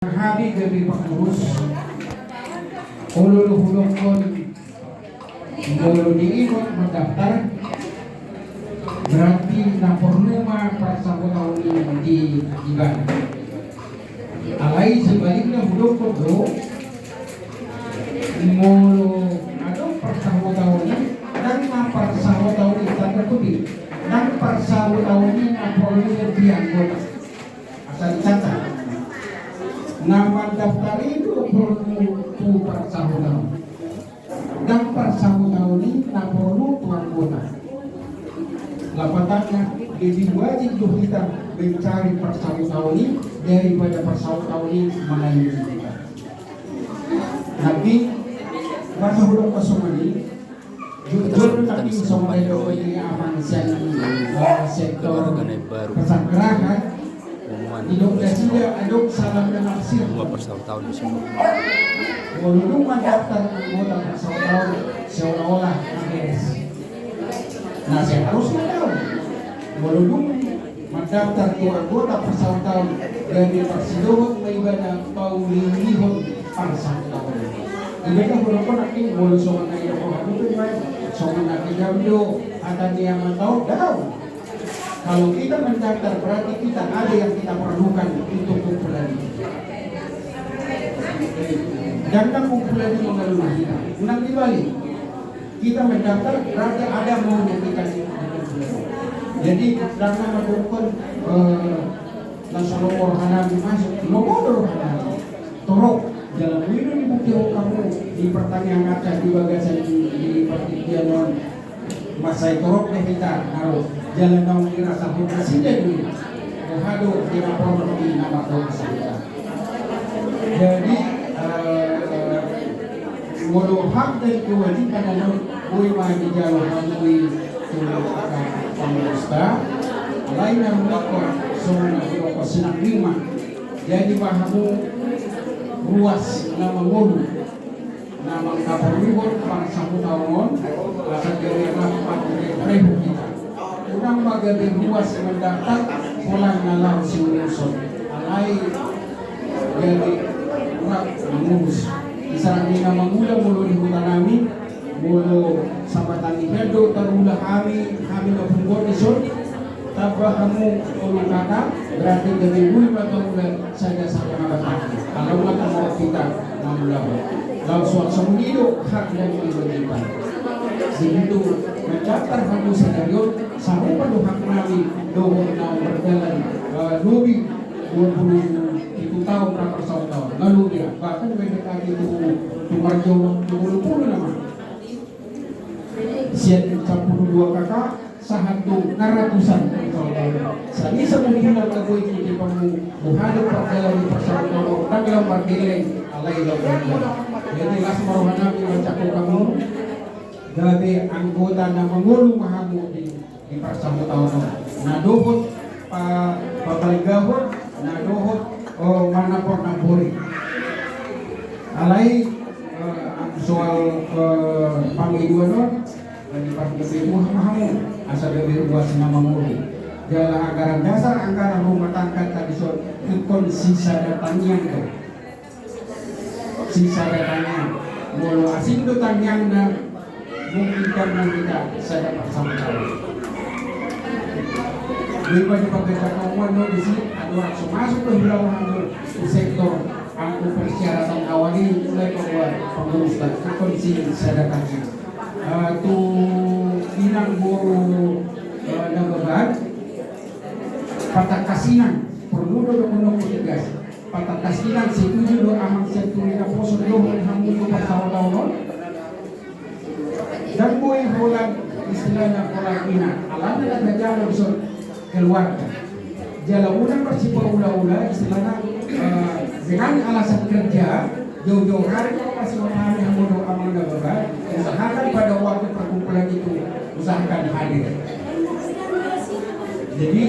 Habi gabi pangurus ululuhulong ko diikot mendaftar berarti na pornuma persangkutan di iban alai sebaliknya hulong ko do mulu ada persangkutan dan na persangkutan tanda kutip dan persangkutan na pornuma dianggota asal dicatat nama daftar itu perlu persangkutan dan persangkutan ini tak perlu tuan kota. Lapatannya jadi wajib tuh kita mencari persangkutan ini daripada persangkutan ini melayani kita. Tapi masa hudung kesomani jujur tapi somai doa ini aman sektor pesanggerangan Indonesia aduk salam dan nafsir. 2 tahun di sini. Walaupun mendaftar anggota persaudaraan seolah-olah beres. Nah, saya harus tahu. Walaupun mendaftar anggota persaudaraan dari persidangan ibadah paulihun persaudaraan. Ibadah walaupun nanti boleh soal naik itu soal naik jauh atau dia tahu tahu. Kalau kita mendaftar berarti kita ada yang kita perlukan untuk kumpulan ini. Jangan kumpulan ini mengeluh kita. Unang dibalik. Kita mendaftar berarti ada mau yang kita kumpulan. Jadi karena mendukung nasional Hanabi masuk, nomor Hanabi torok jalan ini dibukti kamu di pertanyaan kaca di bagasan di pertikian Masai torok deh kita naruh jalan tahun kira satu presiden ini hado kira program di nama tahun kita. Jadi walau hak dan kewajiban dalam ulama di jalan melalui pengurusta lain yang melakukan semua senang lima. Jadi bahamu ruas nama mulu nama kapal ribut satu tahun asal dari rapat rehu kita udang bagai ruas mendaftar pulang ngalau siusun alai jadi urat mengurus isarang dina mengula mulu di hutan kami mulu sambatan ihedo terulah kami ngepunggol isun tabah kamu ulu kata berarti dari bulu atau udah saja sampai ngabat kalau nggak mau kita mengulang lalu suatu hidup hak dan kewajiban begitu mendaftar kamu skenario sampai pada hak kami doa berjalan lebih 20 tahun berapa tahun lalu dia bahkan mereka itu tumarjo 20 nama siap 42 kakak satu ratusan saya bisa menghilang lagu itu di kamu menghadap perjalanan di persaudaraan dan dalam berdiri alai lalu jadi langsung maruhan nabi mencakup kamu dari anggota yang mengulu mahamu di persaudaraan nadohut pabaligahut nadohut mana pernah boleh alai soal panggiduan di partai mahamu asal dari ruas nama mulu jalan anggaran dasar anggaran rumah tangga tadi soal ikon sisa datangnya itu sisa datangnya mulu asing itu tanyangnya mungkin karena kita saya dapat sama tahu daripada pekerjaan kawan di sini ada orang masuk ke wilayah sektor angku persyaratan awal ini mulai keluar pengurus dan kondisi sadakannya tu inang buru nagabat patah kasinan perlu do menunggu tegas patah kasinan setuju do amang seturi na poso do hamu do pasawon dan boy holan istilahnya pola ina alam na jalan so keluarga jalan unang bersifat ula-ula istilahnya dengan alasan kerja jauh-jauh hari kalau masih memahami hamu do amang nagabat usahakan pada waktu perkumpulan itu usahakan hadir. Jadi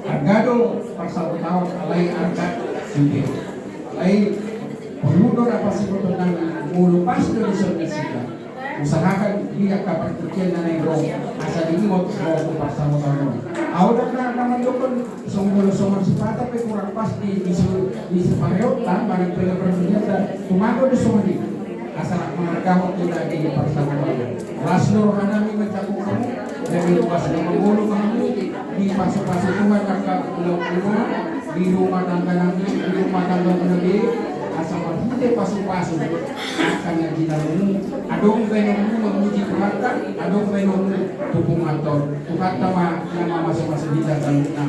agado persaudaraan alai angkat sendiri. Alai penudor apa sih tentang mulu pas dari sosial. Usahakan dia kabar kerja dan naik asal ini mau persaudaraan. Audak na naman doon, sumulong sipata pe kurang pas di separeo tan barang pele-pele tumago di sumani. Asal mengargahot kita di persamaan. Rasul hanami mencakup kamu dari luas nama bulu kamu di pasu-pasu rumah tangga rumah di rumah tangga nanti di rumah tangga nanti asal kita pasu-pasu akan yang kita lalu adong benomu memuji Tuhan adong benomu tupung ator Tuhan nama masing-masing kita dalam nah